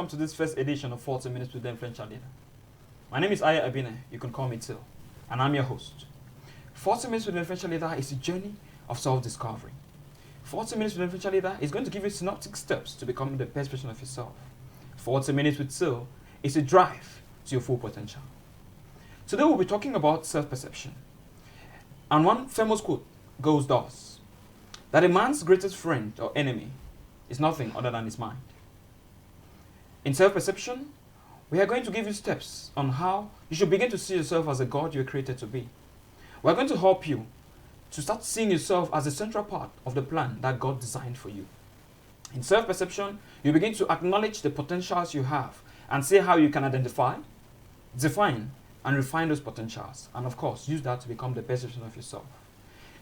to this first edition of 40 Minutes with the Influential Leader. My name is Aya Abine, you can call me TIL, and I'm your host. 40 Minutes with the Influential Leader is a journey of self-discovery. 40 Minutes with the Influential Leader is going to give you synoptic steps to become the best version of yourself. 40 Minutes with TIL is a drive to your full potential. Today we'll be talking about self-perception. And one famous quote goes thus, that a man's greatest friend or enemy is nothing other than his mind. In self-perception, we are going to give you steps on how you should begin to see yourself as a God you were created to be. We're going to help you to start seeing yourself as a central part of the plan that God designed for you. In self-perception, you begin to acknowledge the potentials you have and see how you can identify, define, and refine those potentials. And of course, use that to become the best version of yourself.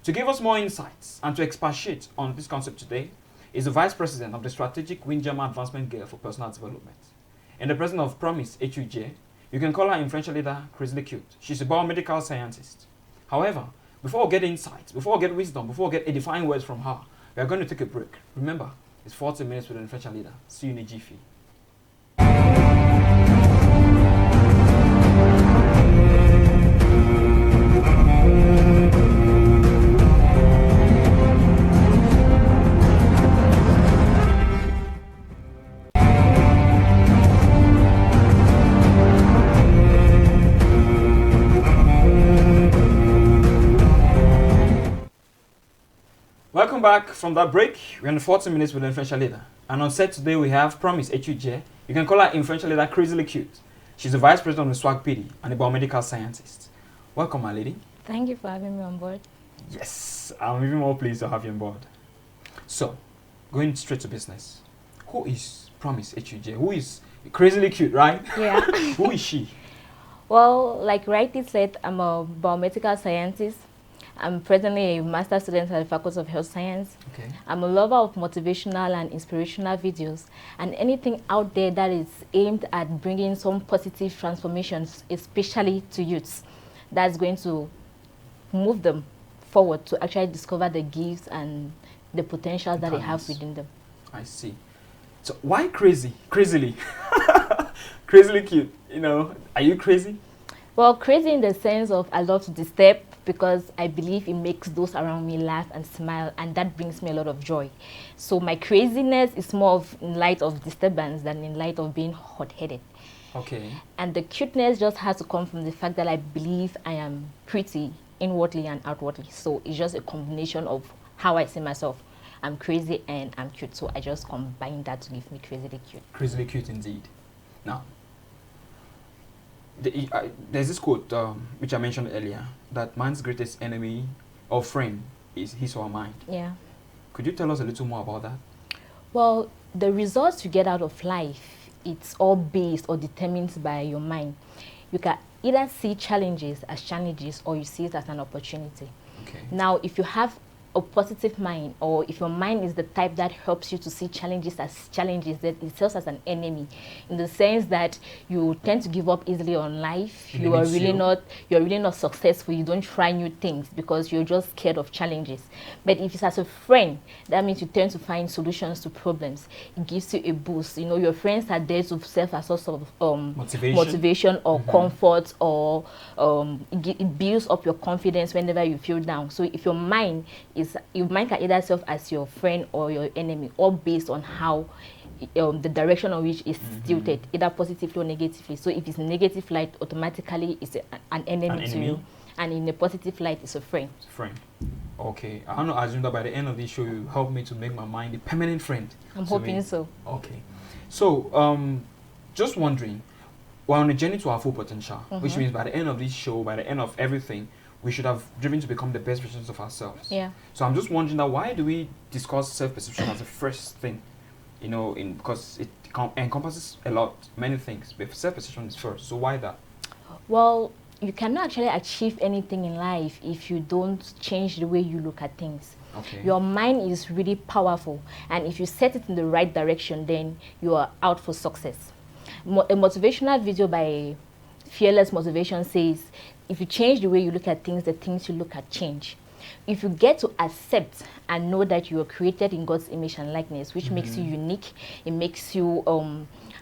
To give us more insights and to expatiate on this concept today is the Vice President of the Strategic Windjammer Advancement Gear for Personal Development. In the presence of Promise Echujie, you can call her influential leader Crazily Cute. She's a biomedical scientist. However, before we get insights, before we get wisdom, before we get edifying words from her, we are going to take a break. Remember, it's 40 minutes with an influential leader. See you in a jiffy. Welcome back from that break. We're on 40 minutes with an influential leader. And on set today we have Promise Echujie. You can call her influential leader Crazily Cute. She's the Vice President of the SWAG PD and a biomedical scientist. Welcome, my lady. Thank you for having me on board. Yes, I'm even more pleased to have you on board. So, going straight to business. Who is Promise Echujie? Who is Crazily Cute, right? Yeah. Who is she? Well, like rightly said, I'm a biomedical scientist. I'm presently a master's student at the Faculty of Health Science. Okay. I'm a lover of motivational and inspirational videos and anything out there that is aimed at bringing some positive transformations, especially to youths, that's going to move them forward to actually discover the gifts and the potentials that they have within them. I see. So why crazy? Crazily? Crazily Cute. You know, are you crazy? Well, crazy in the sense of I love to disturb because I believe it makes those around me laugh and smile, and that brings me a lot of joy. So my craziness is more of in light of disturbance than in light of being hot-headed. Okay. And the cuteness just has to come from the fact that I believe I am pretty inwardly and outwardly. So it's just a combination of how I see myself. I'm crazy and I'm cute. So I just combine that to give me Crazily Cute. Crazily Cute indeed. Now, there's this quote which I mentioned earlier, that man's greatest enemy or friend is his or her mind. Yeah. Could you tell us a little more about that? Well, the results you get out of life, it's all based or determined by your mind. You can either see challenges as challenges or you see it as an opportunity. Okay. Now, if you have a positive mind, or if your mind is the type that helps you to see challenges as challenges, that it serves as an enemy, in the sense that you tend to give up easily on life. You're really not successful. You don't try new things because you're just scared of challenges. But if it's as a friend, that means you tend to find solutions to problems. It gives you a boost. You know, your friends are there to serve as a sort of motivation or comfort, or it builds up your confidence whenever you feel down. So if your mind can either serve as your friend or your enemy, all based on how the direction of which is tilted, either positively or negatively. So if it's negative light, automatically it's an enemy to you, and in a positive light, it's a friend. It's a friend. Okay. I want to assume that by the end of this show, you help me to make my mind a permanent friend. I'm hoping so. Okay. So, just wondering, we're on a journey to our full potential, which means by the end of this show, by the end of everything, we should have driven to become the best versions of ourselves. Yeah. So I'm just wondering that why do we discuss self-perception as the first thing? You know, because it encompasses many things, but self-perception is first. So why that? Well, you cannot actually achieve anything in life if you don't change the way you look at things. Okay. Your mind is really powerful, and if you set it in the right direction, then you are out for success. A motivational video by Fearless Motivation says, if you change the way you look at things, the things you look at change. If you get to accept and know that you are created in God's image and likeness, which makes you unique, it makes you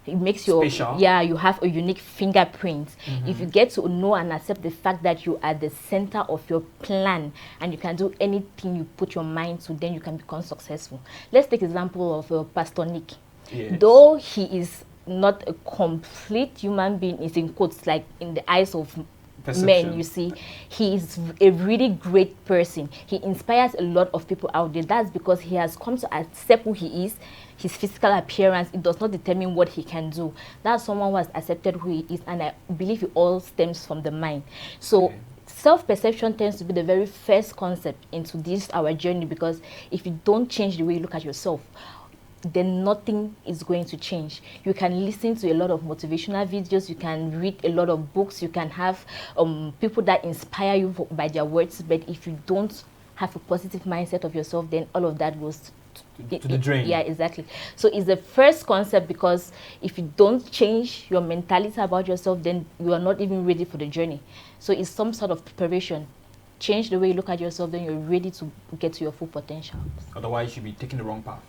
it makes your special. Yeah, you have a unique fingerprint. If you get to know and accept the fact that you are the center of your plan and you can do anything you put your mind to, then you can become successful. Let's take example of Pastor Nick. Yes. Though he is not a complete human being, is in quotes, like in the eyes of men, you see, he is a really great person. He inspires a lot of people out there. That's because he has come to accept who he is. His physical appearance, it does not determine what he can do. That's someone who has accepted who he is, and I believe it all stems from the mind. So self-perception tends to be the very first concept into this our journey, because if you don't change the way you look at yourself, then nothing is going to change. You can listen to a lot of motivational videos, you can read a lot of books, you can have people that inspire you by their words, but if you don't have a positive mindset of yourself, then all of that goes to the drain. Yeah, exactly. So it's the first concept, because if you don't change your mentality about yourself, then you are not even ready for the journey. So it's some sort of preparation. Change the way you look at yourself, then you're ready to get to your full potential. Otherwise, you should be taking the wrong path.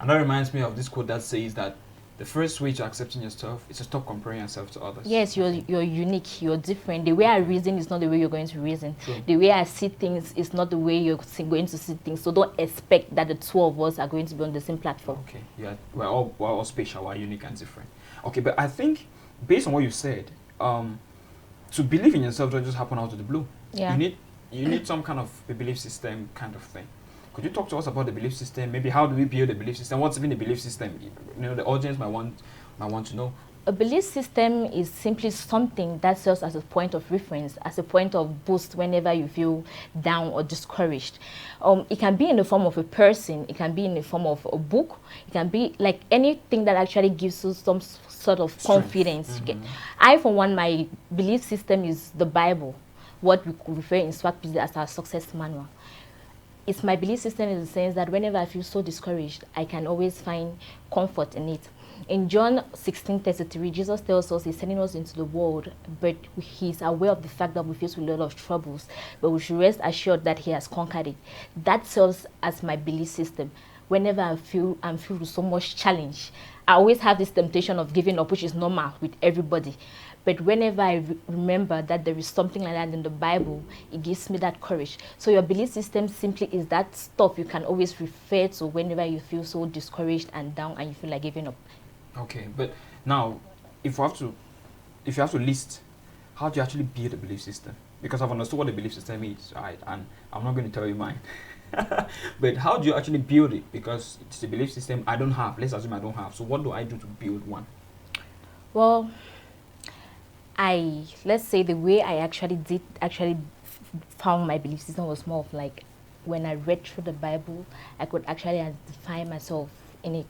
And that reminds me of this quote that says that the first way to accepting yourself is to stop comparing yourself to others. Yes, you're unique, you're different. The way I reason is not the way you're going to reason. True. The way I see things is not the way you're going to see things. So don't expect that the two of us are going to be on the same platform. Okay, yeah, we're all special, we're unique and different. Okay, but I think based on what you said, to believe in yourself doesn't just happen out of the blue. Yeah. You need some kind of a belief system kind of thing. Could you talk to us about the belief system? Maybe how do we build a belief system? What's even a belief system? You know, the audience might want to know. A belief system is simply something that serves as a point of reference, as a point of boost whenever you feel down or discouraged. It can be in the form of a person, it can be in the form of a book, it can be like anything that actually gives you some sort of confidence. I, for one, my belief system is the Bible, what we could refer in Swag as our success manual. It's my belief system in the sense that whenever I feel so discouraged, I can always find comfort in it. In John 16:33, Jesus tells us he's sending us into the world, but he's aware of the fact that we face a lot of troubles, but we should rest assured that he has conquered it. That serves as my belief system. Whenever I'm filled with so much challenge, I always have this temptation of giving up, which is normal with everybody. But whenever I remember that there is something like that in the Bible, it gives me that courage. So your belief system simply is that stuff you can always refer to whenever you feel so discouraged and down and you feel like giving up. Okay, but now, if you have to list, how do you actually build a belief system? Because I've understood what a belief system is, right? And I'm not going to tell you mine. But how do you actually build it? Because it's a belief system I don't have. Let's assume I don't have. So what do I do to build one? Well, let's say the way I found my belief system was more of like when I read through the Bible, I could actually identify myself in it.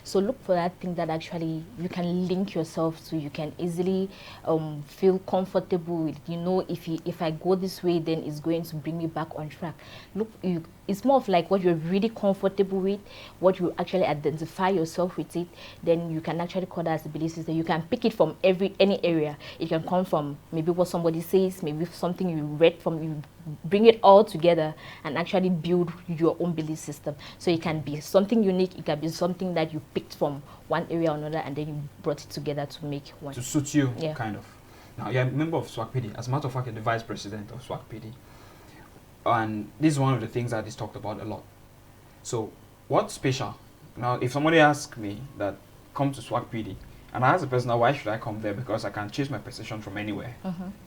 So look for that thing that actually you can link yourself to, you can easily feel comfortable with. You know, if I go this way, then it's going to bring me back on track. Look, it's more of like what you're really comfortable with, what you actually identify yourself with it, then you can actually call that as a belief system. You can pick it from any area. It can come from maybe what somebody says, maybe something you read from, you bring it all together and actually build your own belief system. So it can be something unique, it can be something that you picked from one area or another and then you brought it together to make one. To suit you, yeah. Kind of. Now, you're a member of Swag PD. As a matter of fact, you're the vice president of Swag PD. And this is one of the things that is talked about a lot. So, what's special? Now, if somebody asks me that, come to Swag PD, and I ask the person, now, why should I come there? Because I can change my perception from anywhere.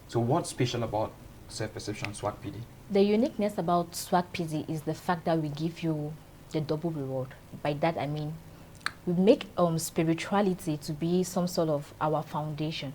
So, what's special about self-perception Swag PD? The uniqueness about Swag PD is the fact that we give you the double reward. By that I mean, we make spirituality to be some sort of our foundation.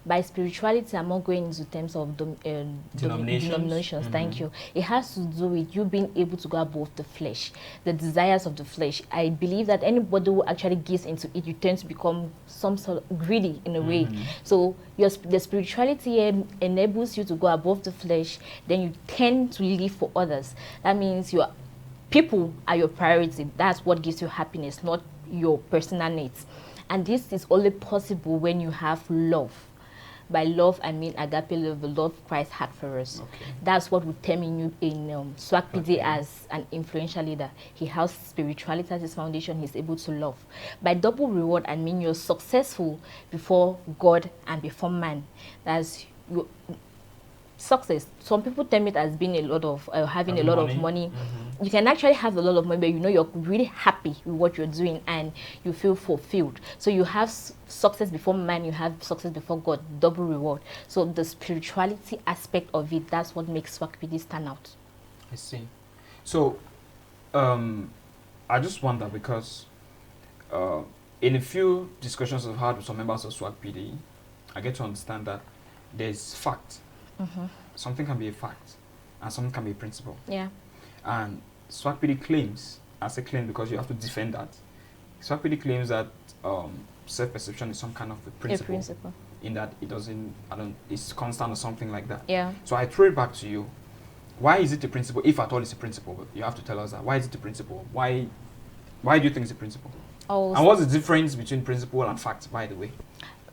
By spirituality, I'm not going into terms of denominations. Thank you. It has to do with you being able to go above the flesh, the desires of the flesh. I believe that anybody who actually gives into it, you tend to become some sort of greedy in a way. So the spirituality enables you to go above the flesh. Then you tend to live for others. That means your people are your priority. That's what gives you happiness, not your personal needs. And this is only possible when you have love. By love, I mean agape love, the love Christ had for us. Okay. That's what we term in Swag PD Okay. as an influential leader. He has spirituality as his foundation. He's able to love. By double reward, I mean you're successful before God and before man. That's you. Success. Some people term it as being a lot of having a lot of money. You can actually have a lot of money, but you know you're really happy with what you're doing and you feel fulfilled. So you have success before man, you have success before God, double reward. So the spirituality aspect of it, that's what makes Swag PD stand out. I see. So, I just wonder because in a few discussions I've had with some members of Swag PD, I get to understand that there's fact. Something can be a fact, and something can be a principle. Yeah. And Swag PD claims, I say claim because you have to defend that. Swag PD claims that self-perception is some kind of a principle. In that it doesn't, it's constant or something like that. Yeah. So I throw it back to you. Why is it a principle? If at all it's a principle, but you have to tell us that. Why is it a principle? Why do you think it's a principle? Oh, and what's the difference between principle and fact, by the way?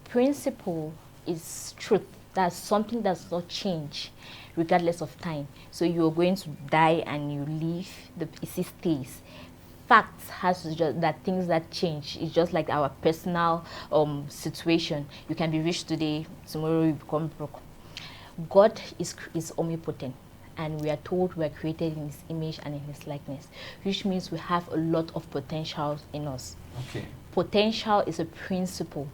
Principle is truth. That's something that's not change regardless of time. So you're going to die and you live, it stays. Facts has to just that things that change. It's just like our personal situation. You can be rich today, tomorrow you become broke. God is omnipotent, and we are told we are created in his image and in his likeness, which means we have a lot of potential in us. Okay. Potential is a principle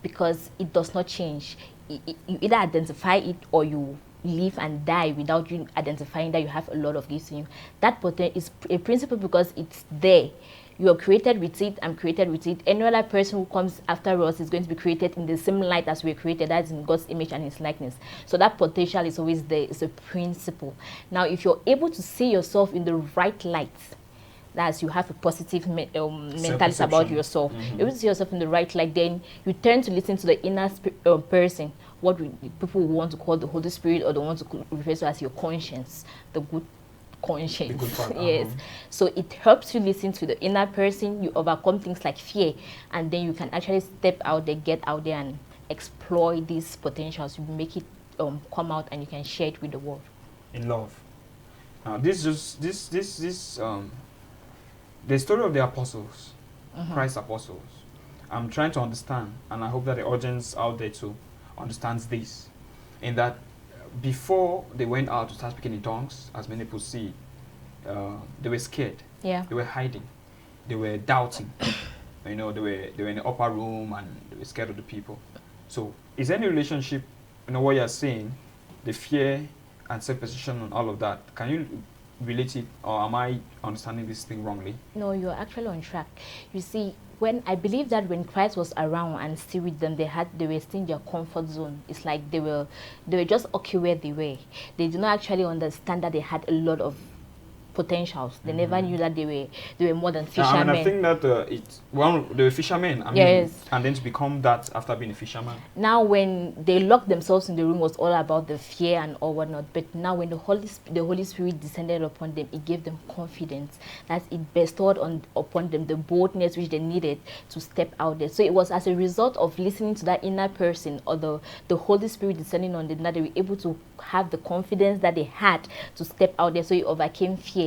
because it does not change. You either identify it or you live and die without you identifying that you have a lot of this in you. That potential is a principle because it's there. You are created with it, I'm created with it. Any other person who comes after us is going to be created in the same light as we are created, that's in God's image and his likeness. So that potential is always there. It's a principle. Now, if you're able to see yourself in the right light, that's you have a positive mentality about yourself. If you see yourself in the right light, then you turn to listen to the inner person, what people want to call the Holy Spirit, or they want to refer to as your conscience, the good conscience. The good part, Yes. So it helps you listen to the inner person. You overcome things like fear, and then you can actually step out there, get out there, and exploit these potentials. You make it come out, and you can share it with the world. In love. Now, the story of the apostles, Christ's apostles, I'm trying to understand, and I hope that the audience out there too understands this, in that before they went out to start speaking in tongues, as many people see, they were scared. Yeah. They were hiding. They were doubting. They were in the upper room and they were scared of the people. So, is there any relationship, what you're saying, the fear and self-perception and all of that? Can you relate it, or am I understanding this thing wrongly? No, you're actually on track. You see, I believe that when Christ was around and still with them, they were still in their comfort zone. It's like they were just okay where they were. They did not actually understand that they had a lot of potentials. They never knew that they were more than fishermen. I think that they were fishermen. Yes. And then to become that after being a fisherman. Now, when they locked themselves in the room, was all about the fear and all whatnot. But now, when the Holy Spirit descended upon them, it gave them confidence. That it bestowed upon them the boldness which they needed to step out there. So it was as a result of listening to that inner person, or the Holy Spirit descending on them, that they were able to have the confidence that they had to step out there. So it overcame fear.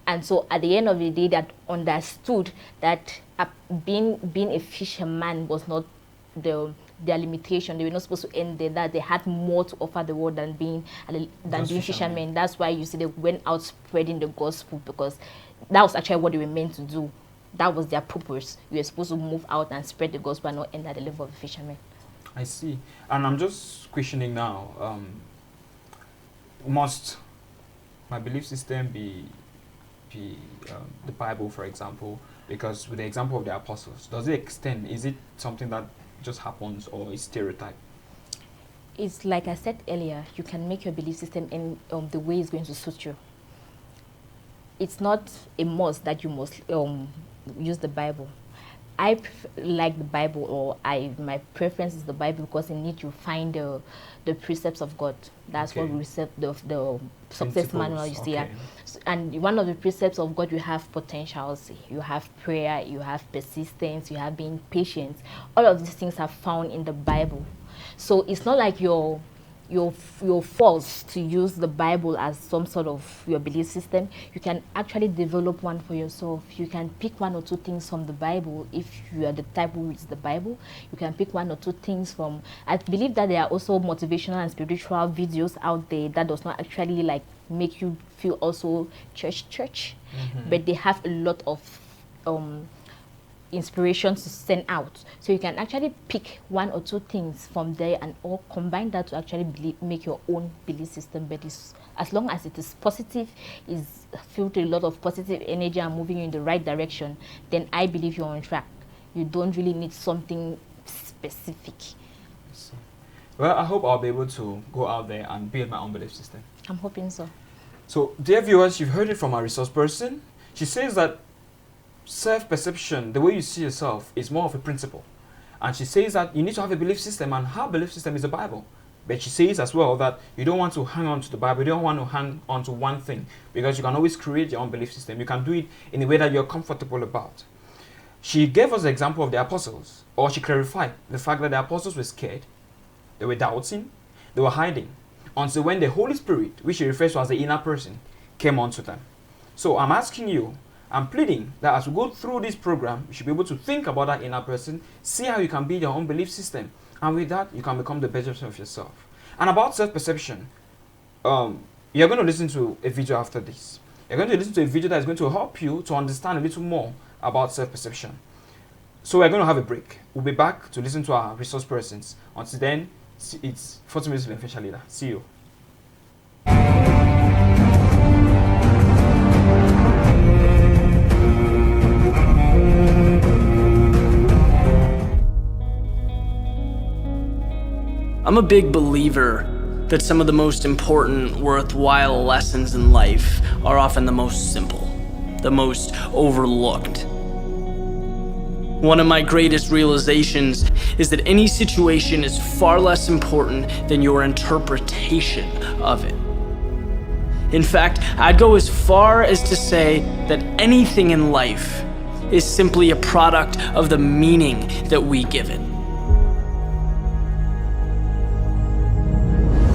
And so at the end of the day, that understood that being a fisherman was not their limitation. They were not supposed to end there, that they had more to offer the world than being fishermen. That's why you see they went out spreading the gospel, because that was actually what they were meant to do. That was their purpose. You were supposed to move out and spread the gospel and not end at the level of a fisherman. I see. And I'm just questioning now, must my belief system be the Bible, for example? Because with the example of the apostles, does it extend? Is it something that just happens, or is stereotype? It's like I said earlier, you can make your belief system in the way it's going to suit you. It's not a must that you must use the Bible. I like the Bible, or my preference is the Bible, because in it you find the precepts of God. That's what we set the success manual, you see. And one of the precepts of God, you have potentials, you have prayer, you have persistence, you have being patient. All of these things are found in the Bible. So it's not like you're forced to use the Bible as some sort of your belief system. You can actually develop one for yourself. You can pick one or two things from the Bible. If you are the type who reads the Bible, you can pick one or two things from, I believe that there are also motivational and spiritual videos out there that does not actually like make you feel also church, but they have a lot of inspiration to send out. So you can actually pick one or two things from there and all combine that to actually make your own belief system. But it's, as long as it is positive, is filled with a lot of positive energy and moving you in the right direction, then I believe you're on track. You don't really need something specific. Well, I hope I'll be able to go out there and build my own belief system. I'm hoping so. So, dear viewers, you've heard it from our resource person. She says that self-perception, the way you see yourself, is more of a principle. And she says that you need to have a belief system, and her belief system is the Bible. But she says as well that you don't want to hang on to the Bible, you don't want to hang on to one thing, because you can always create your own belief system. You can do it in a way that you're comfortable about. She gave us the example of the apostles, or she clarified the fact that the apostles were scared, they were doubting, they were hiding, until when the Holy Spirit, which she refers to as the inner person, came onto them. So I'm asking you, I'm pleading that as we go through this program, you should be able to think about that inner person, see how you can build your own belief system, and with that, you can become the best version of yourself. And about self-perception, you're going to listen to a video after this. You're going to listen to a video that is going to help you to understand a little more about self-perception. So we're going to have a break. We'll be back to listen to our resource persons. Until then, it's 40 minutes with the Influential Leader. See you. I'm a big believer that some of the most important, worthwhile lessons in life are often the most simple, the most overlooked. One of my greatest realizations is that any situation is far less important than your interpretation of it. In fact, I'd go as far as to say that anything in life is simply a product of the meaning that we give it.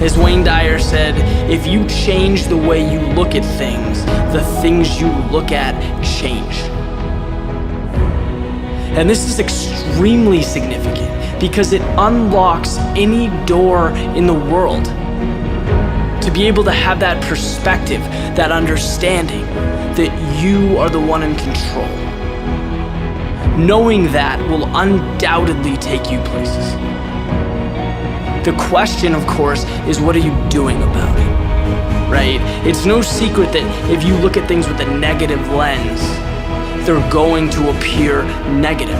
As Wayne Dyer said, if you change the way you look at things, the things you look at change. And this is extremely significant because it unlocks any door in the world. To be able to have that perspective, that understanding that you are the one in control. Knowing that will undoubtedly take you places. The question, of course, is what are you doing about it, right? It's no secret that if you look at things with a negative lens, they're going to appear negative.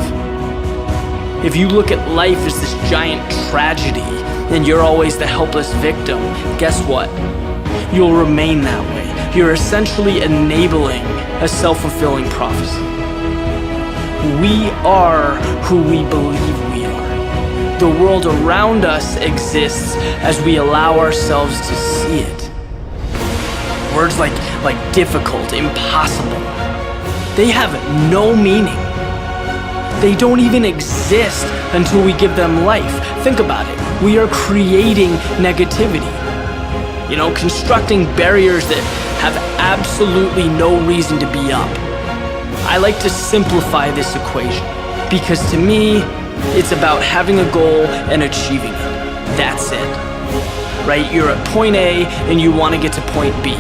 If you look at life as this giant tragedy and you're always the helpless victim, guess what? You'll remain that way. You're essentially enabling a self-fulfilling prophecy. We are who we believe we are. The world around us exists as we allow ourselves to see it. Words like difficult, impossible, they have no meaning. They don't even exist until we give them life. Think about it. We are creating negativity. You know, constructing barriers that have absolutely no reason to be up. I like to simplify this equation because to me, it's about having a goal and achieving it. That's it. Right? You're at point A and you want to get to point B.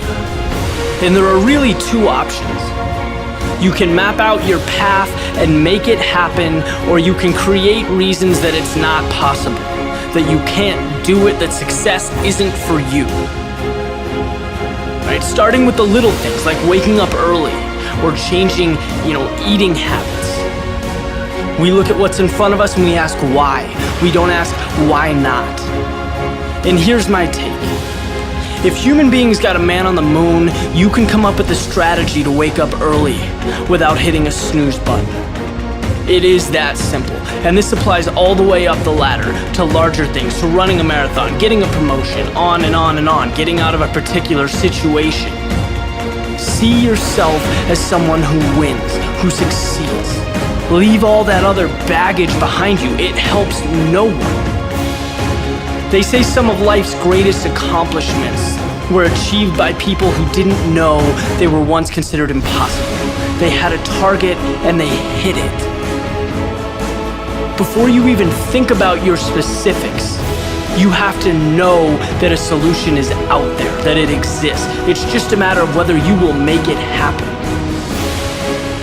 And there are really two options. You can map out your path and make it happen, or you can create reasons that it's not possible, that you can't do it, that success isn't for you. Right? Starting with the little things like waking up early or changing, eating habits. We look at what's in front of us and we ask why. We don't ask why not. And here's my take. If human beings got a man on the moon, you can come up with a strategy to wake up early without hitting a snooze button. It is that simple. And this applies all the way up the ladder to larger things, to running a marathon, getting a promotion, on and on and on, getting out of a particular situation. See yourself as someone who wins, who succeeds. Leave all that other baggage behind you. It helps no one. They say some of life's greatest accomplishments were achieved by people who didn't know they were once considered impossible. They had a target and they hit it. Before you even think about your specifics, you have to know that a solution is out there, that it exists. It's just a matter of whether you will make it happen.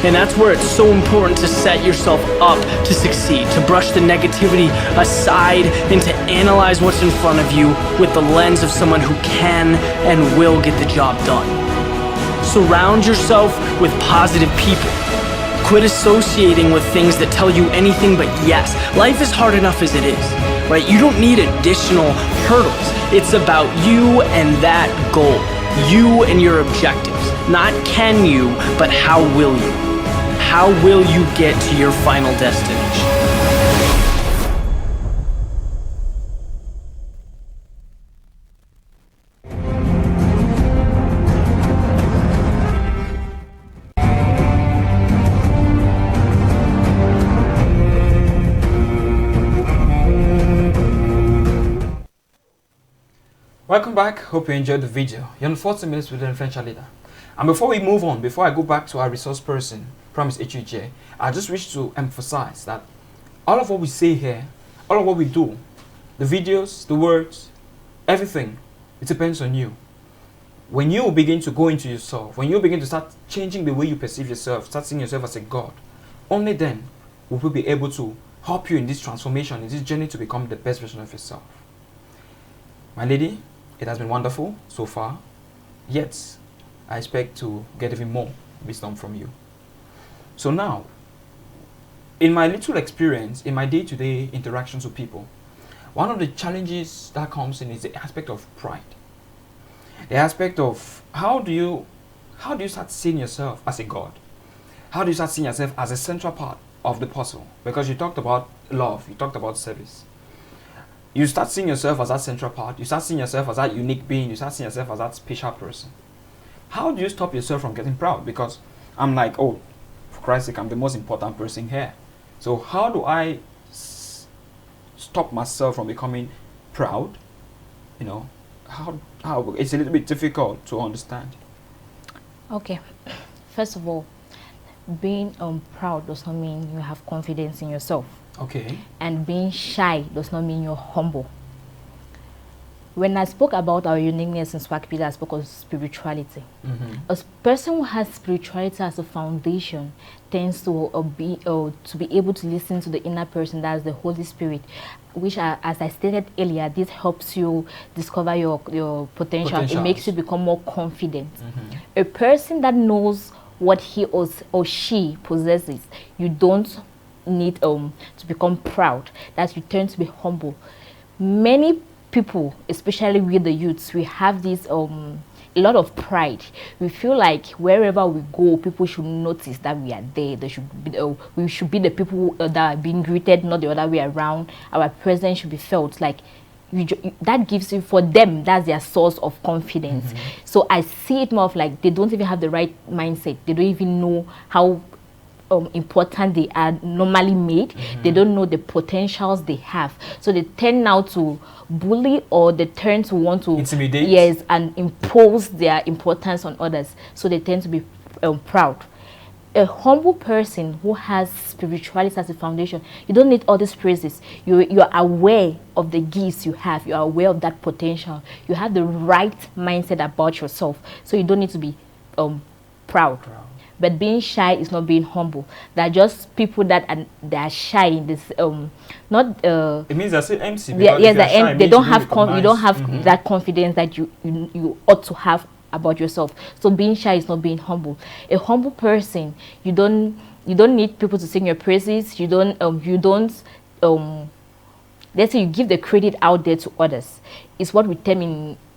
And that's where it's so important to set yourself up to succeed, to brush the negativity aside and to analyze what's in front of you with the lens of someone who can and will get the job done. Surround yourself with positive people. Quit associating with things that tell you anything but yes. Life is hard enough as it is, right? You don't need additional hurdles. It's about you and that goal, you and your objectives. Not can you, but how will you? How will you get to your final destination? Welcome back. Hope you enjoyed the video. You're on 40 minutes with the influential leader. And before we move on, before I go back to our resource person, Promise Echujie, I just wish to emphasize that all of what we say here, all of what we do, the videos, the words, everything, it depends on you. When you begin to go into yourself, when you begin to start changing the way you perceive yourself, start seeing yourself as a God, only then will we be able to help you in this transformation, in this journey to become the best version of yourself. My lady, it has been wonderful so far, yet I expect to get even more wisdom from you. So now, in my little experience, in my day-to-day interactions with people, one of the challenges that comes in is the aspect of pride. The aspect of how do you start seeing yourself as a God? How do you start seeing yourself as a central part of the puzzle? Because you talked about love, you talked about service. You start seeing yourself as that central part, you start seeing yourself as that unique being, you start seeing yourself as that special person. How do you stop yourself from getting proud? Because I'm like, oh, for Christ's sake, I'm the most important person here. So how do I stop myself from becoming proud? You know, how it's a little bit difficult to understand. Okay, first of all, being proud does not mean you have confidence in yourself. Okay. And being shy does not mean you're humble. When I spoke about our uniqueness in Swahili, I spoke of spirituality. A person who has spirituality as a foundation tends to be able to listen to the inner person, that is the Holy Spirit, which, as I stated earlier, this helps you discover your potential. It makes you become more confident. A person that knows what he or she possesses, you don't need to become proud. That you tend to be humble. Many people, especially with the youths, we have this a lot of pride. We feel like wherever we go, people should notice that we are there. They should be, we should be the people that are being greeted, not the other way around. Our presence should be felt. Like that gives you, for them, that's their source of confidence. So I see it more of like they don't even have the right mindset. They don't even know how important they are normally made. They don't know the potentials they have, so they tend now to bully, or they tend to want to intimidate, yes, and impose their importance on others. So they tend to be proud. A humble person who has spirituality as a foundation, you don't need all these praises. You're aware of the gifts you have. You're aware of that potential. You have the right mindset about yourself, so you don't need to be proud. But being shy is not being humble. They're just people that are shy in this not it means they're still empty. Yes, they don't have you don't have that confidence that you ought to have about yourself. So being shy is not being humble. A humble person, you don't need people to sing your praises. You don't let's say you give the credit out there to others. It's what we term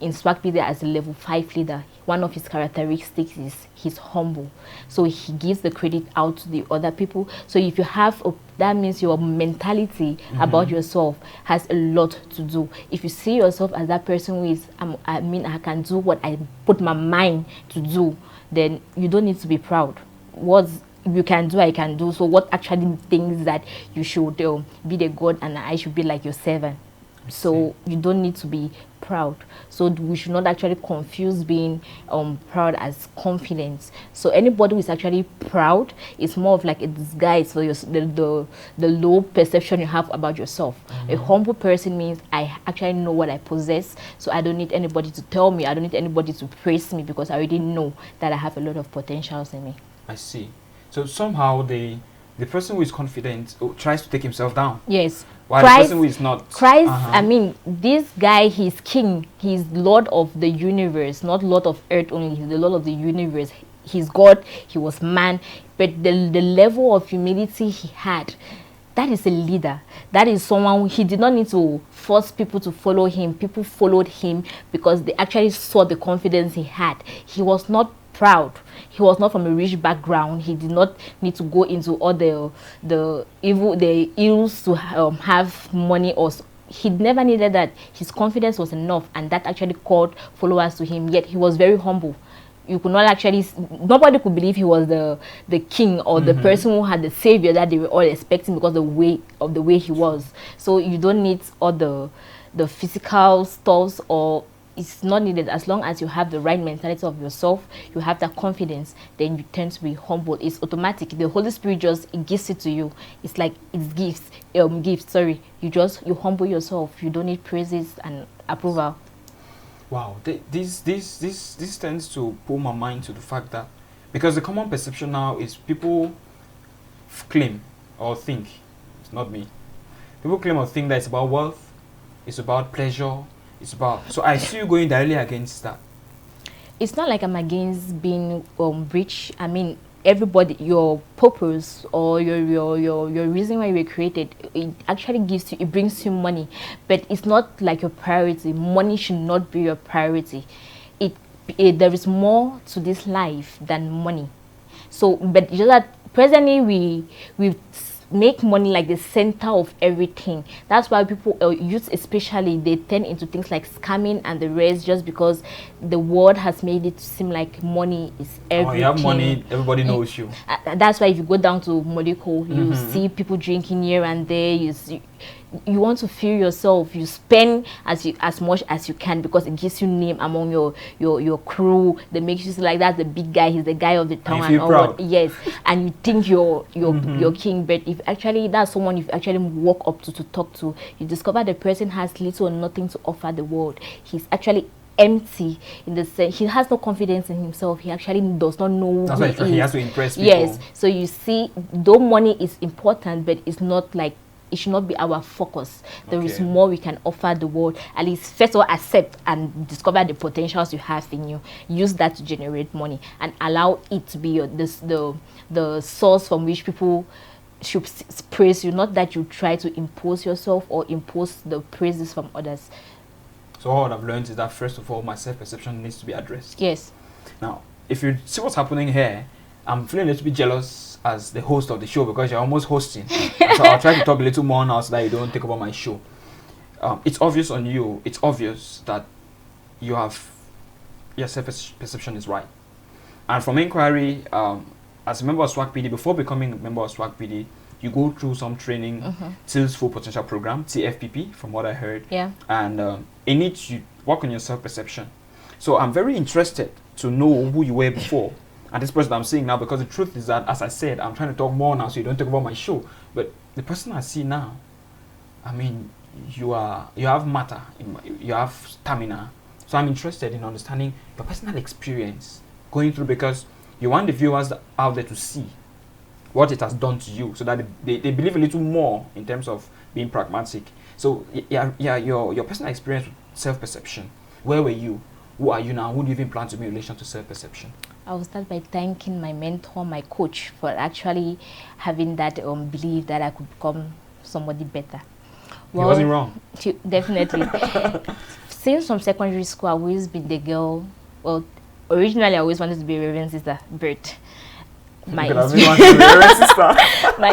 in Swahili as a level 5 leader. One of his characteristics is he's humble. So he gives the credit out to the other people. So if you have, that means your mentality about yourself has a lot to do. If you see yourself as that person who is, I can do what I put my mind to do, then you don't need to be proud. What you can do, I can do. So what actually things that you should be the God and I should be like your servant? So you don't need to be proud. So we should not actually confuse being proud as confidence. So anybody who is actually proud is more of like a disguise for the low perception you have about yourself. A humble person means I actually know what I possess, so I don't need anybody to tell me, I don't need anybody to praise me, because I already know that I have a lot of potentials in me. I see. So somehow the person who is confident tries to take himself down. Yes. While the person who is not. Christ, I mean, this guy, he's king. He's Lord of the universe, not Lord of earth only. He's the Lord of the universe. He's God. He was man. But the level of humility he had, that is a leader. That is someone, he did not need to force people to follow him. People followed him because they actually saw the confidence he had. He was not proud. He was not from a rich background. He did not need to go into all the ills to have money, or he never needed that. His confidence was enough, and that actually called followers to him. Yet he was very humble. You could not actually, nobody could believe he was the king or the person who had the savior that they were all expecting, because the way he was. So you don't need all the physical stuffs, or it's not needed. As long as you have the right mentality of yourself, you have that confidence, then you tend to be humble. It's automatic. The Holy Spirit it gives it to you. It's like it's gifts. You humble yourself. You don't need praises and approval. Wow, this tends to pull my mind to the fact that, because the common perception now is people claim or think, it's not me, people claim or think that it's about wealth, it's about pleasure, it's about, so I see you going directly against that. It's not like I'm against being rich. I mean, everybody, your purpose or your reason why you were created, it actually it brings you money, but it's not like your priority. Money should not be your priority. There is more to this life than money. So, but just that presently we make money like the center of everything. That's why people, youth especially, they turn into things like scamming and the rest, just because the world has made it seem like money is everything. Oh, you have money, everybody knows you. That's why if you go down to Modiko, you see people drinking here and there. You want to feel yourself. You spend as much as you can, because it gives you name among your crew. They make you feel like that's the big guy. He's the guy of the town. And you feel proud. Yes, and you think you're king. But if actually that's someone you've actually walk up to talk to, you discover the person has little or nothing to offer the world. He's actually empty, in the sense he has no confidence in himself. He actually does not know that's who why he has to impress people. Yes, so you see, though money is important, but it's not like, it should not be our focus. There is more we can offer the world. At least first of all, accept and discover the potentials you have in you. Use that to generate money, and allow it to be the source from which people should praise you. Not that you try to impose yourself or impose the praises from others. So what I've learned is that, first of all, my self-perception needs to be addressed. Yes. Now, if you see what's happening here, I'm feeling a little bit jealous as the host of the show, because you're almost hosting. So I'll try to talk a little more now so that you don't take over my show. It's obvious on you. It's obvious that your self-perception is right. And from inquiry, as a member of SWAG PD, before becoming a member of SWAG PD, you go through some training, TIL's Full Potential Program, TFPP, from what I heard. Yeah. And in it, you work on your self-perception. So I'm very interested to know who you were before and this person I'm seeing now, because the truth is that, as I said, I'm trying to talk more now so you don't take over my show. But the person I see now, I mean, you have matter, you have stamina. So I'm interested in understanding your personal experience going through, because you want the viewers out there to see what it has done to you, so that they believe a little more in terms of being pragmatic. So your personal experience with self-perception. Where were you? Who are you now? Who do you even plan to be in relation to self-perception? I will start by thanking my mentor, my coach, for actually having that belief that I could become somebody better. Well, he wasn't wrong. Definitely. Since from secondary school, I've always been the girl. Well, originally I always wanted to be a Reverend Sister, but my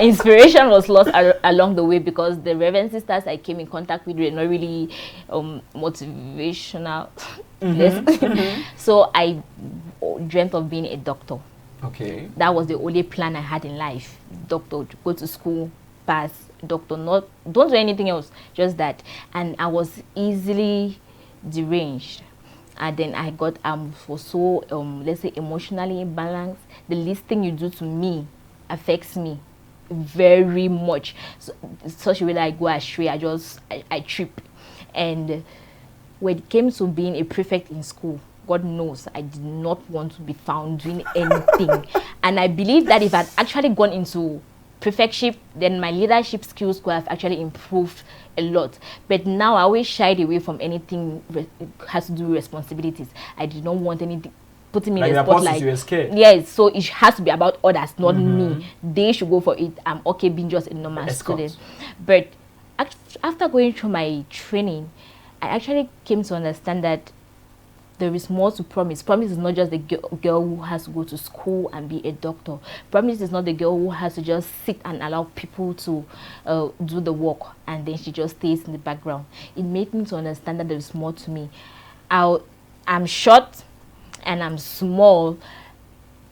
inspiration was lost along the way, because the Reverend Sisters I came in contact with were not really motivational. So I dreamt of being a doctor. Okay. That was the only plan I had in life. Doctor, to go to school, pass doctor, not don't do anything else, just that. And I was easily deranged, and then I got was so let's say emotionally imbalanced. The least thing you do to me affects me very much, so such a way that I go astray, I trip. And when it came to being a prefect in school, God knows I did not want to be found doing anything. And I believe that if I'd actually gone into prefectship, then my leadership skills could have actually improved a lot. But now I always shied away from anything has to do with responsibilities. I did not want anything putting me like in the spotlight. You were scared. Yes, so it has to be about others, not me. They should go for it. I'm okay being just a normal student. But after going through my training, I actually came to understand that there is more to promise. Promise is not just the girl who has to go to school and be a doctor. Promise is not the girl who has to just sit and allow people to do the work and then she just stays in the background. It made me to understand that there is more to me. I'm short and I'm small,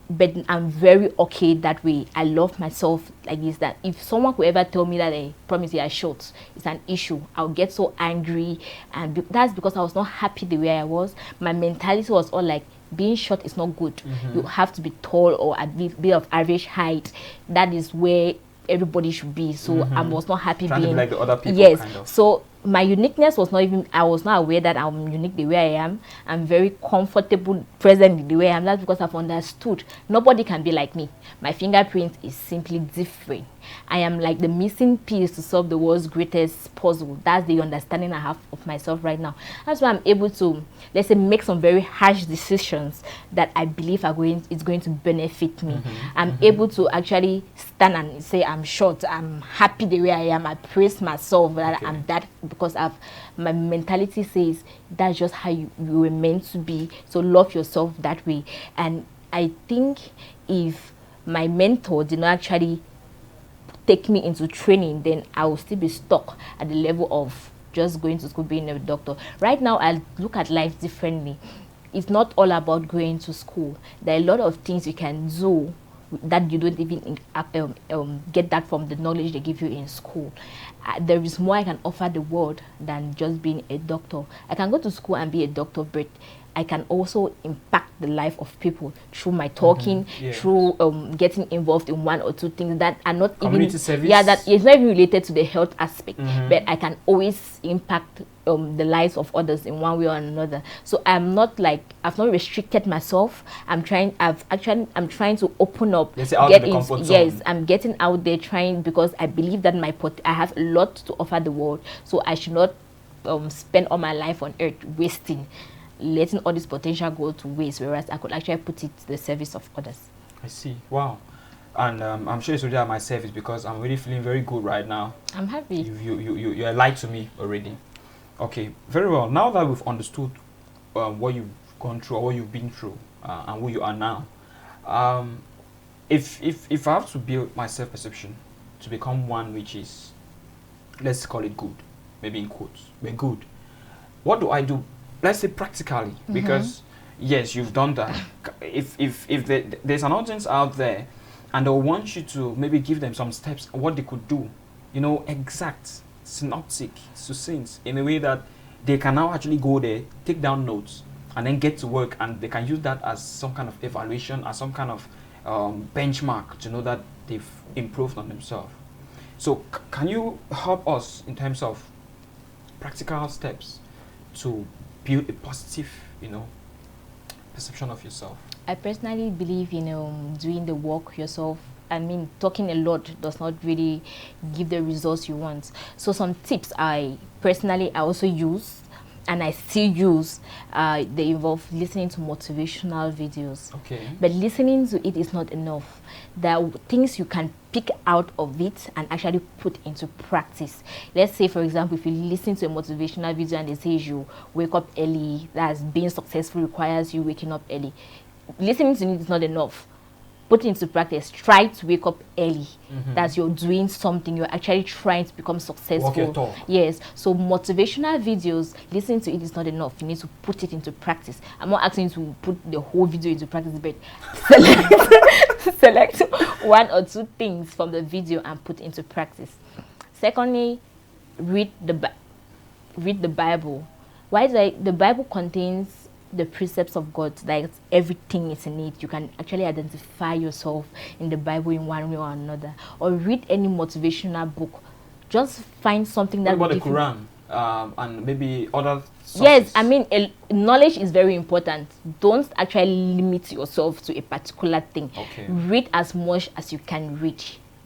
but I'm very okay that way. I love myself like this, that if someone could ever tell me that I promise you are short, it's an issue, I'll get so angry. And that's because I was not happy the way I was. My mentality was all like, being short is not good. You have to be tall or at least be of average height. That is where everybody should be. So I was not happy trying being to be like the other people. Yes, kind of. So my uniqueness was not even, I was not aware that I'm unique the way I am. I'm very comfortable present the way I am. That's because I've understood nobody can be like me. My fingerprint is simply different. I am like the missing piece to solve the world's greatest puzzle. That's the understanding I have of myself right now. That's why I'm able to, let's say, make some very harsh decisions that I believe it's going to benefit me. I'm able to actually stand and say I'm short, I'm happy the way I am, I praise myself that I'm that, because my mentality says that's just how you were meant to be. So love yourself that way. And I think if my mentor did not actually take me into training, then I will still be stuck at the level of just going to school, being a doctor. Right now, I look at life differently. It's not all about going to school. There are a lot of things you can do that you don't even get that from the knowledge they give you in school. There is more I can offer the world than just being a doctor. I can go to school and be a doctor, but I can also impact the life of people through my talking, through getting involved in one or two things that are not community service. That is not even related to the health aspect, but I can always impact the lives of others in one way or another. So I've not restricted myself. I'm trying to open up. I'm getting out there trying, because I believe that I have a lot to offer the world. So I should not spend all my life on earth wasting, letting all this potential go to waste, whereas I could actually put it to the service of others. I see. Wow. And I'm sure it's already at my service, because I'm really feeling very good right now. I'm happy. You're a light to me already. Okay, very well. Now that we've understood what you've gone through, or what you've been through, and who you are now, if I have to build my self-perception to become one which is, let's call it good, maybe in quotes, we're good, what do I do? Let's say practically, because yes, you've done that. If there's an audience out there and they'll want you to maybe give them some steps on what they could do, exact, synoptic, succinct, in a way that they can now actually go there, take down notes, and then get to work, and they can use that as some kind of evaluation, as some kind of benchmark to know that they've improved on themselves. So can you help us in terms of practical steps to build a positive, perception of yourself? I personally believe in doing the work yourself. I mean, talking a lot does not really give the results you want. So some tips I also use, and I still use, they involve listening to motivational videos. Okay. But listening to it is not enough. There are things you can pick out of it and actually put into practice. Let's say, for example, if you listen to a motivational video and they say you wake up early, that's being successful requires you waking up early. Listening to it is not enough. put it into practice. Try to wake up early. That you're doing something, you're actually trying to become successful. Walk your talk. Yes. So motivational videos, listening to it is not enough. You need to put it into practice. I'm not asking you to put the whole video into practice, but select one or two things from the video and put into practice. Secondly, read the Bible. Why is that? The Bible contains the precepts of God, like everything is in it. You can actually identify yourself in the Bible in one way or another. Or read any motivational book. Just find something that. What about the Quran and maybe other sources? Yes, I mean, knowledge is very important. Don't actually limit yourself to a particular thing. Okay. Read as much as you can read.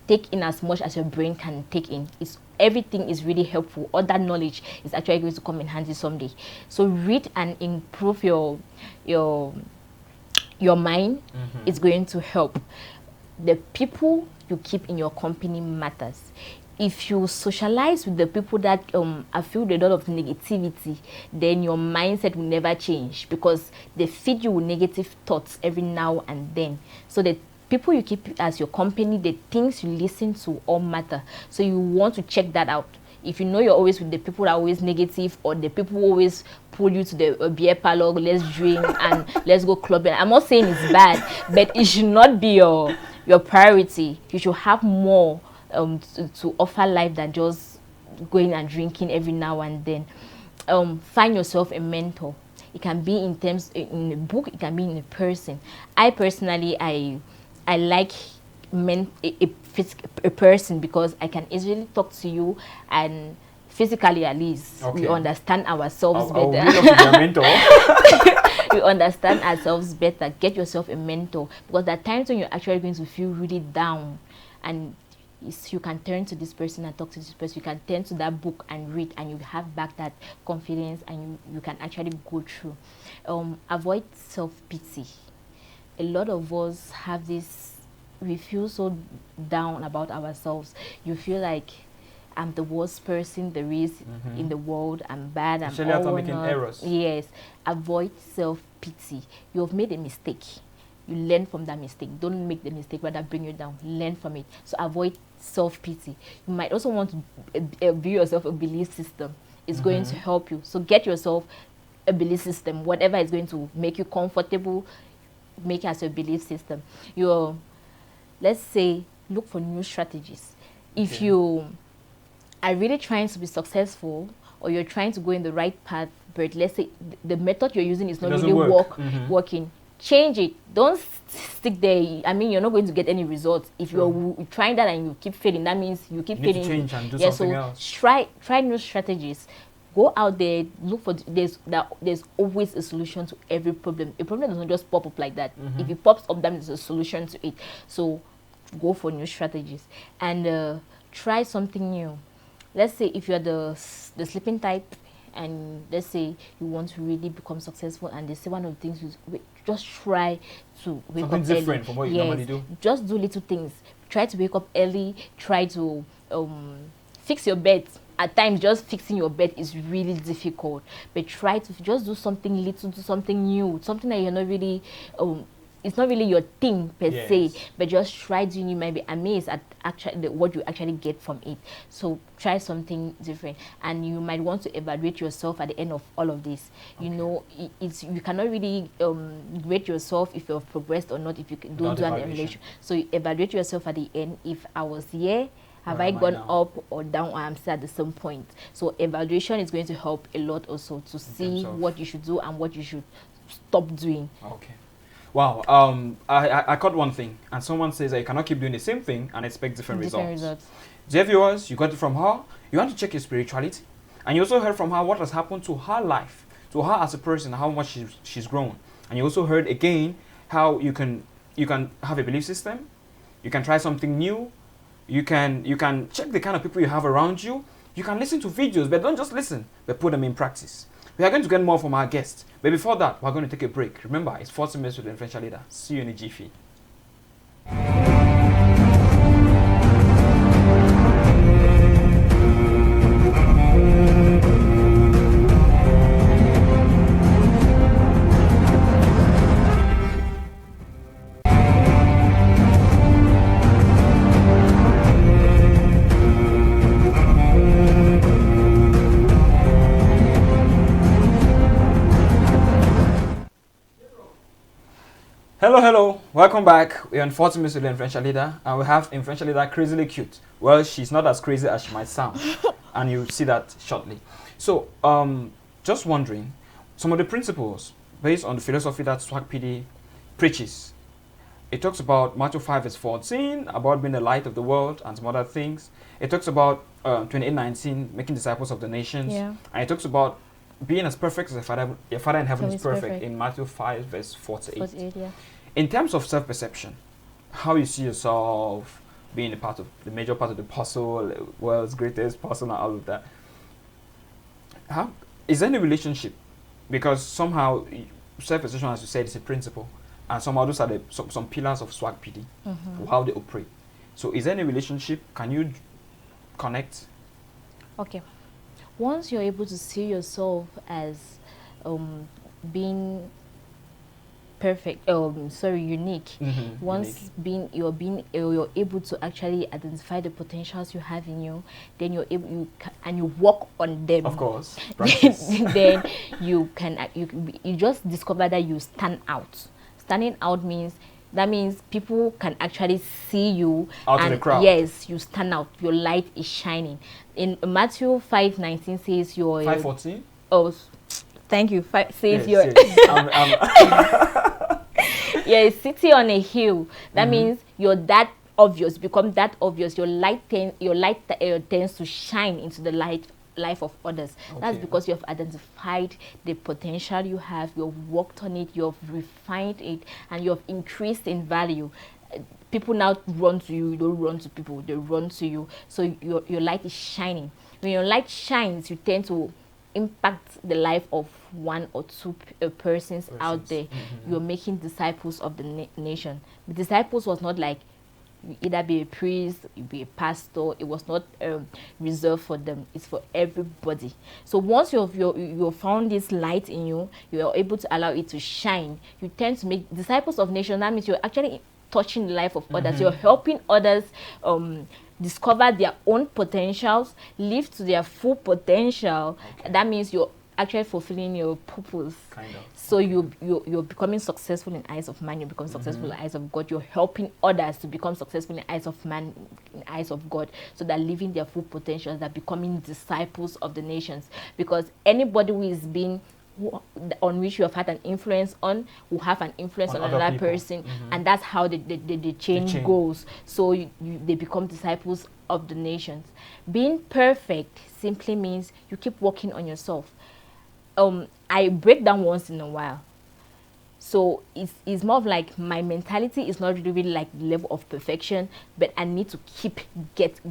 Take in as much as your brain can take in. Everything is really helpful. All that knowledge is actually going to come in handy someday. So read and improve your mind. It's going to help. The people you keep in your company matters. If you socialize with the people that are filled with a lot of negativity, then your mindset will never change, because they feed you with negative thoughts every now and then. So the people you keep as your company, the things you listen to all matter. So you want to check that out. If you know you're always with the people that are always negative, or the people who always pull you to the beer parlor, let's drink and let's go clubbing. I'm not saying it's bad, but it should not be your priority. You should have more to offer life than just going and drinking every now and then. Find yourself a mentor. It can be in a book, it can be in a person. I personally, I like a person, because I can easily talk to you, and physically at least we understand ourselves better. We understand ourselves better. Get yourself a mentor, because there are times when you're actually going to feel really down, and you can turn to this person and talk to this person. You can turn to that book and read, and you have back that confidence, and you can actually go through. Avoid self-pity. A lot of us have this, we feel so down about ourselves. You feel like, I'm the worst person there is in the world. I'm bad. I'm Especially after making errors. Yes. Avoid self-pity. You have made a mistake. You learn from that mistake. Don't make the mistake rather bring you down. Learn from it. So avoid self-pity. You might also want to view yourself a belief system. It's going to help you. So get yourself a belief system. Whatever is going to make you comfortable, make as your belief system. Let's say, look for new strategies. If you are really trying to be successful, or you're trying to go in the right path, but let's say the method you're using is not really working, change it. Don't stick there. I mean, you're not going to get any results. If you're trying that and you keep failing, that means you keep failing. You need to change and do something else. Try new strategies. Go out there, look for, there's always a solution to every problem. A problem doesn't just pop up like that. If it pops up, then there's a solution to it. So go for new strategies and try something new. Let's say if you're the sleeping type, and let's say you want to really become successful, and they say one of the things is just try to wake up early. Something different from what you normally do. Just do little things. Try to wake up early. Try to fix your bed. At times, just fixing your bed is really difficult. But try to just do something little, do something new, something that you're not really, it's not really your thing per se. But just try doing. You might be amazed at actually what you actually get from it. So try something different, and you might want to evaluate yourself at the end of all of this. You know, you cannot really grade yourself if you've progressed or not if you don't do an evaluation. So you evaluate yourself at the end. If I was here, have I gone up or down, or I'm still at the same point? So evaluation is going to help a lot also to see what you should do and what you should stop doing. Okay. Wow. I caught one thing, and someone says that you cannot keep doing the same thing and expect different results. Dear viewers, you got it from her. You want to check your spirituality, and you also heard from her what has happened to her life, to her as a person, how much she's grown. And you also heard again how you can have a belief system, you can try something new. You can check the kind of people you have around you. You can listen to videos, but don't just listen, but put them in practice. We are going to get more from our guests. But before that, we're going to take a break. Remember, it's 40 minutes with the influential leader. See you in a jiffy. Hello, hello. Welcome back. We're on 40 Minutes with the Influential Leader, and we have Influential Leader crazily cute. Well, she's not as crazy as she might sound, and you'll see that shortly. So, just wondering, some of the principles based on the philosophy that Swag PD preaches. It talks about Matthew 5 verse 14, about being the light of the world and some other things. It talks about 28:19, making disciples of the nations. Yeah. And it talks about being as perfect as your Father in heaven So is perfect in Matthew 5 verse 48. 48, yeah. In terms of self-perception, how you see yourself being a part of the major part of the puzzle, world's greatest person and all of that. How is there any relationship? Because somehow self-perception, as you said, is a principle. And somehow those are some pillars of Swag PD, how they operate. So is there any relationship? Can you connect? Okay. Once you're able to see yourself as being perfect, unique. Once Unique. you're able to actually identify the potentials you have in you, then you're able and you work on them. Of course. Practice. Then you just discover that you stand out. Standing out means people can actually see you Out in the crowd. Yes, you stand out. Your light is shining. In Matthew 5:19 says your 5:14. Oh, thank you. Says Yes, your yes. you're a city on a hill. That means you're that obvious. Become that obvious. Your light tends to shine into the life of others. That's Okay. because you have identified the potential you have, you've worked on it, you've refined it, and you have increased in value. People now run to you. You don't run to people, they run to you. So your light is shining. When your light shines, you tend to impact the life of one or two persons out there. You're making disciples of the nation. The disciples was not like you either be a priest, you be a pastor. It was not reserved for them. It's for everybody. So once you found this light in you, you are able to allow it to shine. You tend to make disciples of nations. That means you're actually touching the life of others. You're helping others discover their own potentials, live to their full potential. Okay. That means you're actually fulfilling your purpose. Kind of. So you're becoming successful in the eyes of man. You become successful in the eyes of God. You're helping others to become successful in the eyes of man, in the eyes of God. So they're living their full potentials. They're becoming disciples of the nations. Because anybody who is being on which you have had an influence on will have an influence on other another people. person, and that's how the change goes. So they become disciples of the nations. Being perfect simply means you keep working on yourself. I break down once in a while. So it's more of like my mentality is not really like the level of perfection, but I need to keep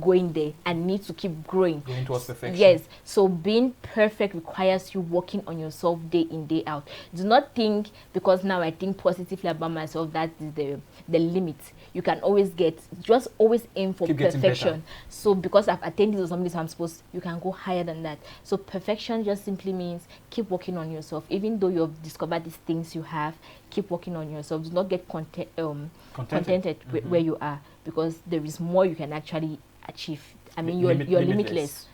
going there. I need to keep growing. Going towards perfection. Yes. So being perfect requires you working on yourself day in, day out. Do not think because now I think positively about myself that is the limit. You can always just always aim for Keep getting perfection. better. So because I've attained to something, so I'm supposed, you can go higher than that. So perfection just simply means keep working on yourself. Even though you've discovered these things you have, keep working on yourself. Do not get contented with where you are, because there is more you can actually achieve. I mean, you're limitless.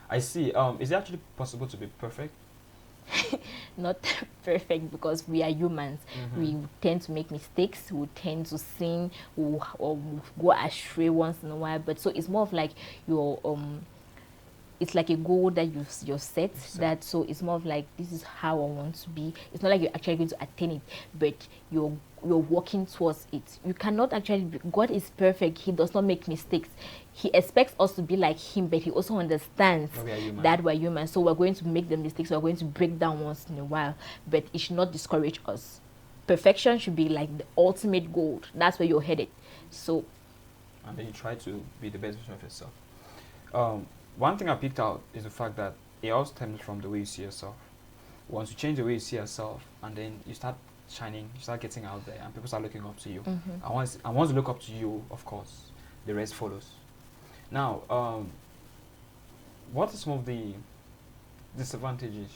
I see. Is it actually possible to be perfect? Not perfect, because we are humans. We tend to make mistakes, we tend to sin, or go astray once in a while. But so it's more of like your it's like a goal that you're set. That so it's more of like, this is how I want to be. It's not like you're actually going to attain it, but you're working towards it. You cannot actually God is perfect. He does not make mistakes. He expects us to be like him, but he also understands that we're human. So we're going to make the mistakes. We're going to break down once in a while, but it should not discourage us. Perfection should be like the ultimate goal. That's where you're headed. So, and then you try to be the best version of yourself. One thing I picked out is the fact that it all stems from the way you see yourself. Once you change the way you see yourself, and then you start shining, you start getting out there, and people start looking up to you. And once they look up to you, of course, the rest follows. Now, what are some of the disadvantages,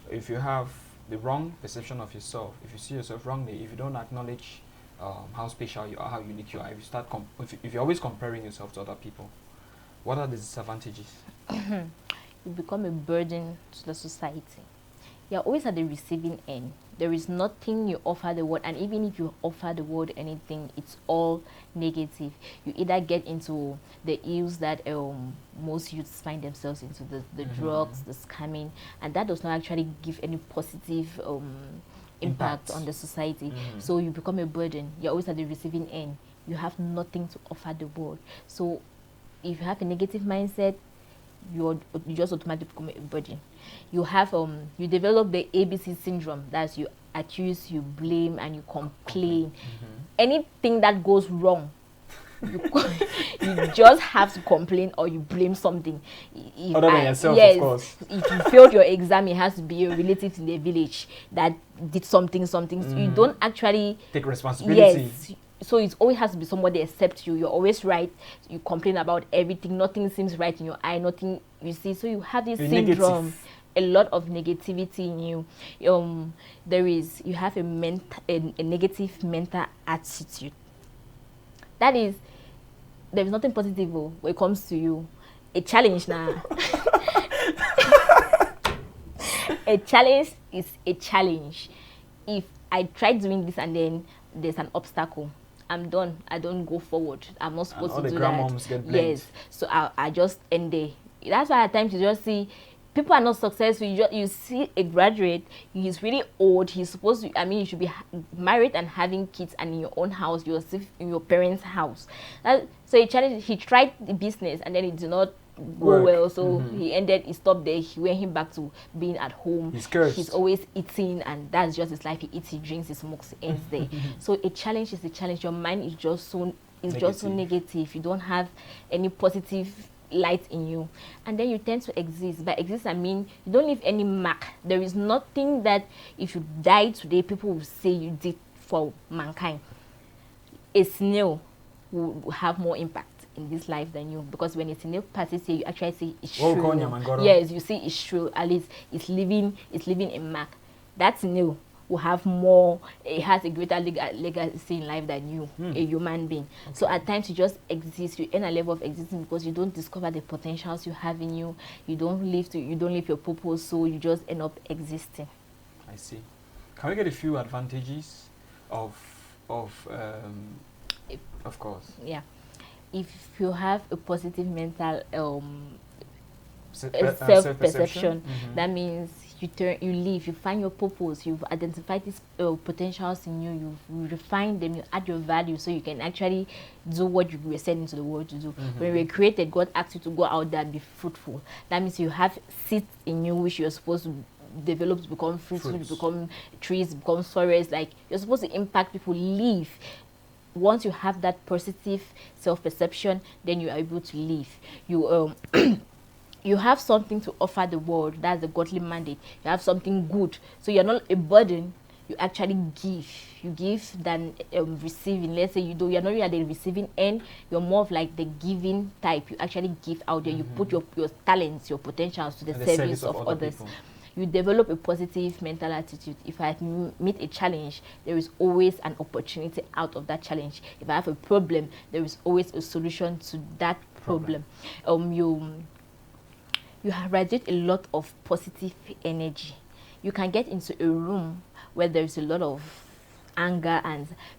if you have the wrong perception of yourself, if you see yourself wrongly, if you don't acknowledge how special you are, how unique you are, if you're always comparing yourself to other people, what are the disadvantages? you become a burden to the society. you're always at the receiving end. There is nothing you offer the world, and even if you offer the world anything, it's all negative. You either get into the ills that most youths find themselves into, the drugs, the scamming, and that does not actually give any positive impact on the society. So you become a burden. You're always at the receiving end. You have nothing to offer the world. So if you have a negative mindset, you just automatically become a burden. You have you develop the ABC syndrome. That's you accuse, you blame, and you complain. Anything that goes wrong, you just have to complain or you blame something. Other than yourself, yes, of course. If you failed your exam, it has to be a relative in the village that did something. You don't actually take responsibility. Yes. So it always has to be somebody except you. You're always right. You complain about everything. Nothing seems right in your eye. Nothing you see. So you have this syndrome. A lot of negativity in you. You have a negative mental attitude. That is, there is nothing positive when it comes to you. A challenge now. A challenge is a challenge. If I try doing this and then there's an obstacle, I'm done. I don't go forward. I'm not supposed to do that. Yes. So I just end there. That's why at times you just see people are not successful. You see a graduate, he's really old. He's supposed to, you should be married and having kids and in your own house, you're still in your parents' house. So he tried the business and then it did not go well. So he stopped there. He went back to being at home. He's always eating and that's just his life. He eats, he drinks, he smokes, he ends there. So a challenge is a challenge. Your mind is just so negative. You don't have any positive light in you, and then you tend to exist. By exist, I mean you don't leave any mark. There is nothing that if you die today, people will say you did for mankind. A snail will have more impact in this life than you, because when a snail passes here, you actually see it's true. Yes, you see it's true. At least it's leaving a mark. That snail will have more, it has a greater legacy in life than you, a human being. So at times you just exist, you earn a level of existing because you don't discover the potentials you have in you. You don't live your purpose, so you just end up existing. I see. Can we get a few advantages of course? Yeah. If you have a positive mental self-perception, that means you live, you find your purpose, you've identified these potentials in you, you refine them, you add your value so you can actually do what you were sent into the world to do. When you were created, God asked you to go out there and be fruitful. That means you have seeds in you which you're supposed to develop to become fruitful, to become trees, become forests. Like, you're supposed to impact people, live. Once you have that positive self-perception, then you are able to live. You have something to offer the world. That's the godly mandate. You have something good. So you're not a burden. You actually give. You give than receiving. Let's say you're not really at the receiving end. You're more of like the giving type. You actually give out there. You put your talents, your potentials to the service of others. People. You develop a positive mental attitude. If I meet a challenge, there is always an opportunity out of that challenge. If I have a problem, there is always a solution to that problem. You radiate a lot of positive energy. You can get into a room where there's a lot of anger,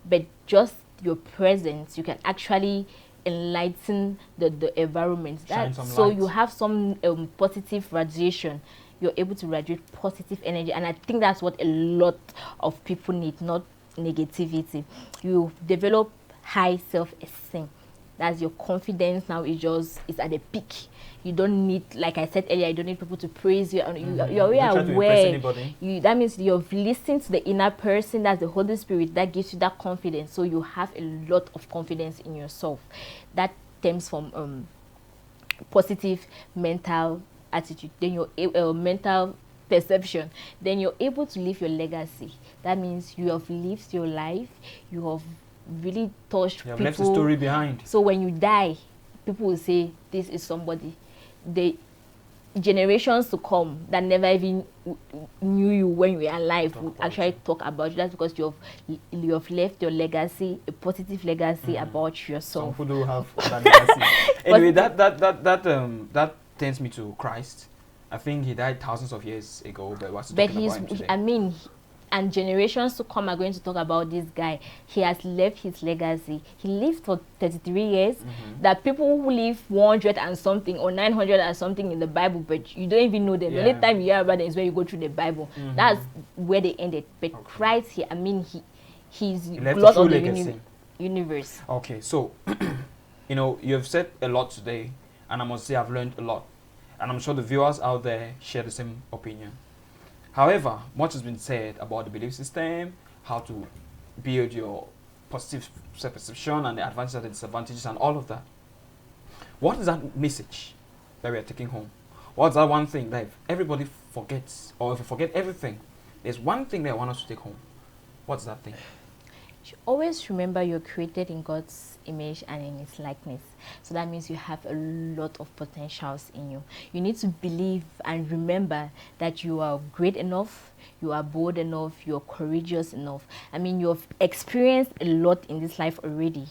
but just your presence, you can actually enlighten the environment. So you have some positive radiation. You're able to radiate positive energy, and I think that's what a lot of people need, not negativity. You develop high self-esteem. That's your confidence now is at a peak. You don't need, like I said earlier, you don't need people to praise you. You're really aware. That means you've listened to the inner person. That's the Holy Spirit that gives you that confidence. So you have a lot of confidence in yourself. That stems from positive mental attitude. Then your mental perception. Then you're able to live your legacy. That means you have lived your life. You have really touched people. You have left a story behind. So when you die, people will say, this is somebody. The generations to come that never even knew you when you were alive would actually talk about you. That's because you have left your legacy, a positive legacy about yourself. Some people do have that legacy. Anyway, that turns me to Christ. I think he died thousands of years ago, but we're still But talking about him today. I mean, and generations to come are going to talk about this guy. He has left his legacy. He lived for 33 years. That people who live 100 and something or 900 and something in the Bible, but you don't even know them. The only Yeah. time you hear about them is when you go through the Bible. That's where they ended. But Okay. Christ, he's He left a God true of the legacy. universe. Okay, so you have said a lot today, and I must say I've learned a lot, and I'm sure the viewers out there share the same opinion. However, much has been said about the belief system, how to build your positive self-perception, and the advantages and the disadvantages, and all of that. What is that message that we are taking home? What's that one thing that if everybody forgets, or if we forget everything, there's one thing that I want us to take home? What's that thing? Always remember you're created in God's image and in his likeness. So that means you have a lot of potentials in you. You need to believe and remember that you are great enough, you are bold enough, you're courageous enough. I mean, you've experienced a lot in this life already.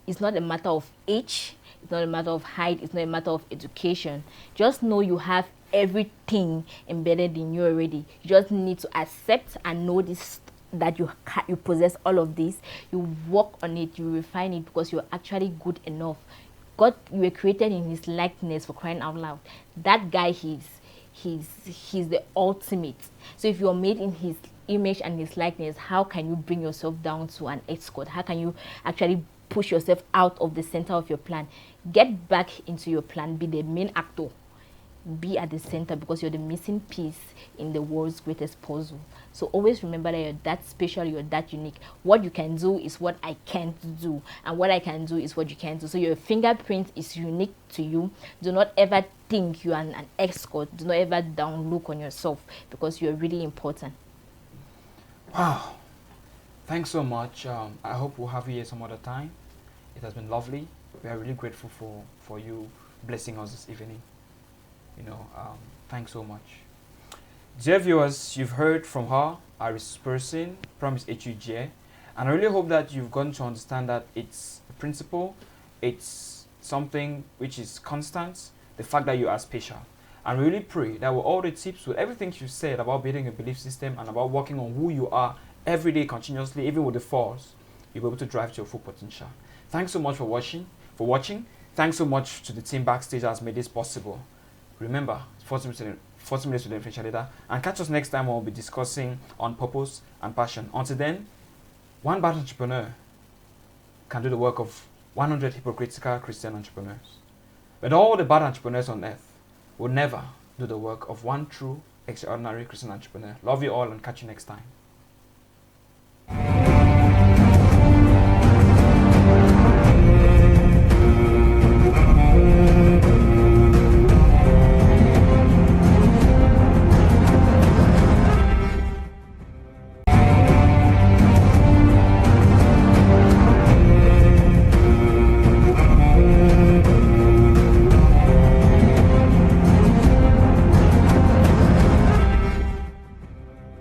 It's not a matter of age, it's not a matter of height, it's not a matter of education. Just know you have everything embedded in you already. You just need to accept and know this, that you possess all of this. You work on it, you refine it, because you're actually good enough. God, you were created in his likeness, for crying out loud. That guy, he's the ultimate. So if you're made in his image and his likeness, how can you bring yourself down to an escort? How can you actually push yourself out of the center of your plan? Get back into your plan, be the main actor, be at the center, because you're the missing piece in the world's greatest puzzle. So always remember that you're that special, you're that unique. What you can do is what I can't do, and what I can do is what you can't do. So your fingerprint is unique to you. Do not ever think you are an escort. Do not ever down look on yourself, because you're really important. Wow. Thanks so much. I hope we'll have you here some other time. It has been lovely. We are really grateful for you blessing us this evening. Thanks so much. Dear viewers, you've heard from her, our person, Promise Echujie, and I really hope that you've gotten to understand that it's a principle, it's something which is constant, the fact that you are special. And we really pray that with all the tips, with everything you said about building a belief system and about working on who you are every day continuously, even with the falls, you'll be able to drive to your full potential. Thanks so much for watching. Thanks so much to the team backstage that has made this possible. Remember, 40 minutes with the influential leader, and catch us next time when we'll be discussing on purpose and passion. Until then, one bad entrepreneur can do the work of 100 hypocritical Christian entrepreneurs. But all the bad entrepreneurs on earth will never do the work of one true, extraordinary Christian entrepreneur. Love you all and catch you next time.